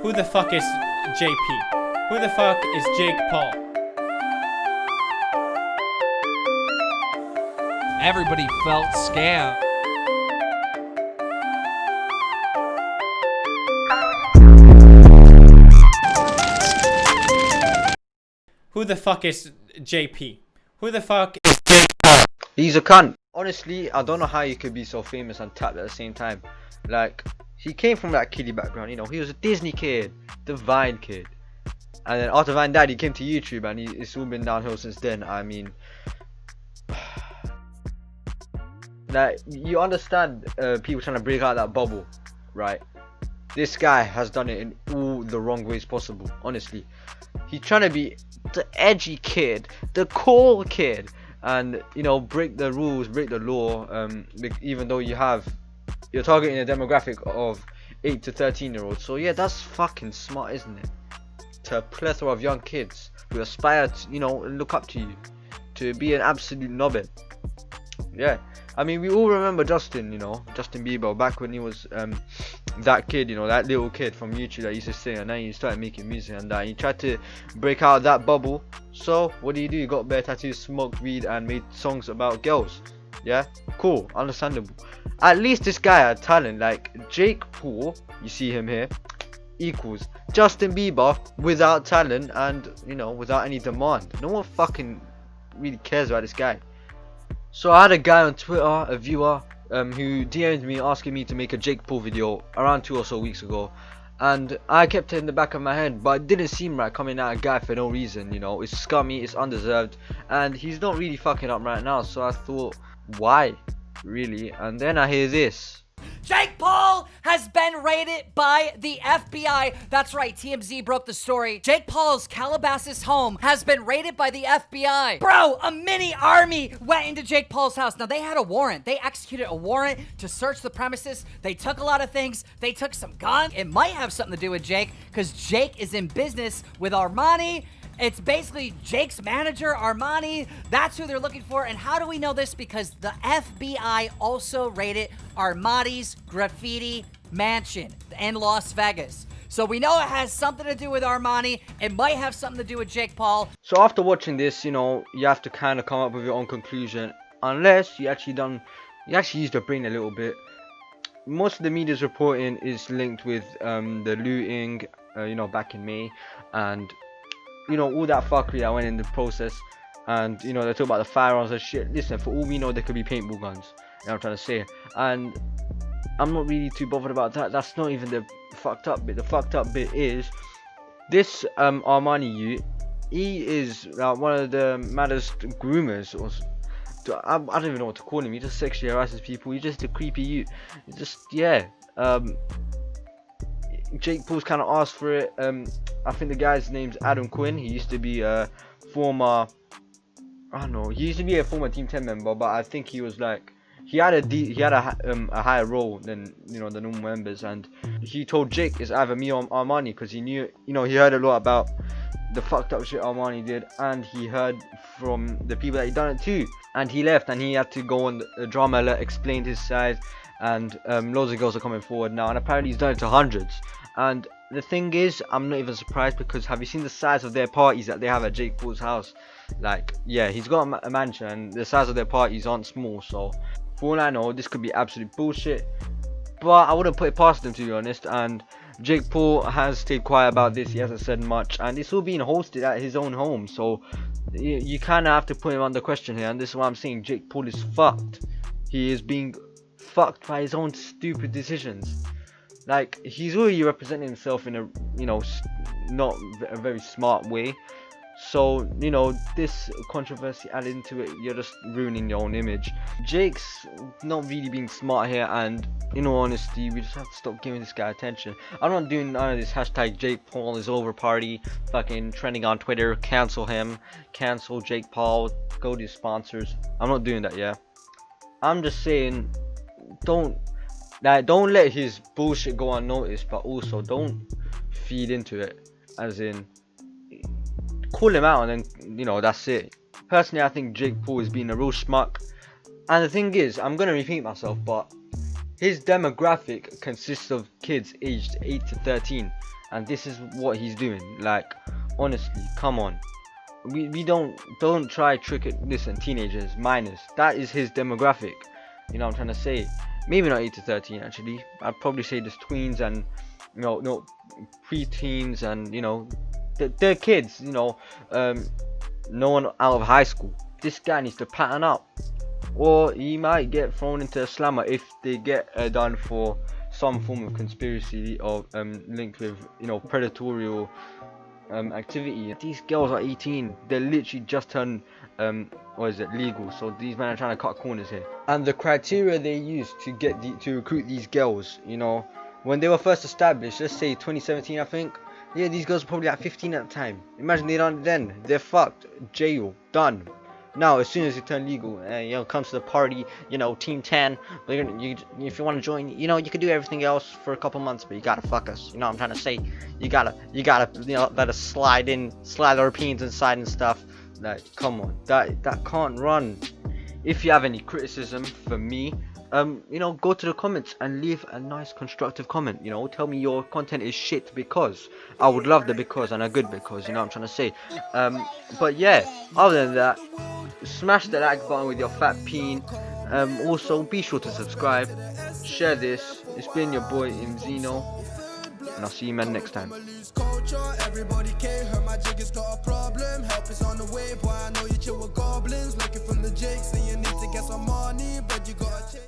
Who the fuck is JP? Who the fuck is Jake Paul? Everybody felt scammed. Who the fuck is JP? Who the fuck? He's a cunt. Honestly, I don't know how you could be so famous and tapped at the same time. Like, he came from that kiddie background, you know. He was a Disney kid, the Vine kid. And then after Vine died, he came to YouTube and it's all been downhill since then. I mean, like, you understand people trying to break out that bubble, right? This guy has done it in all the wrong ways possible, honestly. He's trying to be the edgy kid, the cool kid, and, you know, break the rules, break the law, even though you're targeting a demographic of 8 to 13-year-olds. So yeah, that's fucking smart, isn't it? To a plethora of young kids who aspire to, you know, look up to you, to be an absolute knobhead. Yeah, I mean, we all remember Justin, you know, Justin Bieber, back when he was that kid, you know, that little kid from YouTube that used to sing, and then he started making music and that. He tried to break out of that bubble. So what do? He got bare tattoos, smoked weed, and made songs about girls. Yeah, cool, understandable. At least this guy had talent. Like Jake Paul, you see him here, equals Justin Bieber without talent and, you know, without any demand. No one fucking really cares about this guy. So I had a guy on Twitter, a viewer, who DM'd me asking me to make a Jake Paul video around 2 or so weeks ago, and I kept it in the back of my head, but it didn't seem right coming at a guy for no reason. You know, it's scummy, it's undeserved, and he's not really fucking up right now. So I thought, why, really? And then I hear this. Jake Paul has been raided by the FBI. That's right, TMZ broke the story. Jake Paul's Calabasas home has been raided by the FBI. Bro, a mini army went into Jake Paul's house. Now, they had a warrant. They executed a warrant to search the premises. They took a lot of things. They took some guns. It might have something to do with Jake, because Jake is in business with Armani. It's basically Jake's manager, Armani. That's who they're looking for. And how do we know this? Because the FBI also raided Armani's graffiti mansion in Las Vegas. So we know it has something to do with Armani. It might have something to do with Jake Paul. So after watching this, you know, you have to kind of come up with your own conclusion, unless you actually used your brain a little bit. Most of the media's reporting is linked with the looting, you know, back in May, and, you know, all that fuckery that went in the process. And, you know, they talk about the firearms and shit. Listen, for all we know, there could be paintball guns. You know what I'm trying to say? And I'm not really too bothered about that. That's not even the fucked up bit. The fucked up bit is this Armani youth. He is one of the maddest groomers, or I don't even know what to call him. He just sexually harasses people. He's just a creepy youth. He's just, yeah. Jake Paul's kind of asked for it. I think the guy's name's Adam Quinn. He used to be a former, I don't know, he used to be a former Team 10 member, but I think he was like, he had a higher role than, you know, the normal members. And he told Jake it's either me or Armani, because he knew, you know, he heard a lot about the fucked up shit Armani did, and he heard from the people that he done it to. And he left, and he had to go on the drama alert, explained his side, and loads of girls are coming forward now, and apparently he's done it to hundreds. And the thing is, I'm not even surprised, because have you seen the size of their parties that they have at Jake Paul's house? Like, yeah, he's got a mansion, and the size of their parties aren't small. So for all I know, this could be absolute bullshit, but I wouldn't put it past them, to be honest. And Jake Paul has stayed quiet about this. He hasn't said much, and it's all being hosted at his own home, so you kind of have to put him under question here. And this is what I'm saying: Jake Paul is fucked. He is being fucked by his own stupid decisions. Like, he's already representing himself in a, you know, not a very smart way. So, you know, this controversy added into it, you're just ruining your own image. Jake's not really being smart here, and in all honesty, we just have to stop giving this guy attention. I'm not doing none of this hashtag Jake Paul is over party, fucking trending on Twitter, cancel him, cancel Jake Paul, go to his sponsors. I'm not doing that, yeah. I'm just saying, don't let his bullshit go unnoticed, but also don't feed into it, as in call him out and then, you know, that's it. Personally, I think Jake Paul is being a real schmuck, and the thing is, I'm gonna repeat myself, but his demographic consists of kids aged 8 to 13, and this is what he's doing. Like, honestly, come on. We don't try trick it. Listen, teenagers, minors, that is his demographic. You know what I'm trying to say? Maybe not 8 to 13 actually. I'd probably say just tweens and no pre-teens, and they're kids. No one out of high school. This guy needs to pattern up, or he might get thrown into a slammer if they get done for some form of conspiracy or linked with predatory activity. These girls are 18. They're literally just turned legal. So these men are trying to cut corners here. And the criteria they use to recruit these girls, when they were first established, let's say 2017, I think. Yeah, these girls were probably like 15 at the time. Imagine they done it then. They're fucked. Jail. Done. Now, as soon as you turn legal, comes to the party, Team 10, if you want to join, you can do everything else for a couple months, but you gotta fuck us. You know what I'm trying to say? You gotta, let us slide our opinions inside and stuff. Like, come on, that can't run. If you have any criticism for me, go to the comments and leave a nice constructive comment. Tell me your content is shit, because I would love the because and a good because. You know what I'm trying to say? But yeah, other than that, smash the like button with your fat peen. Also, be sure to subscribe, share this. It's been your boy Imzino, and I'll see you man next time. Everybody can't hurt my jig, it's not a problem. Help is on the way, boy. I know you chill with goblins. Looking from the Jakes, and you need to get some money, but you gotta change.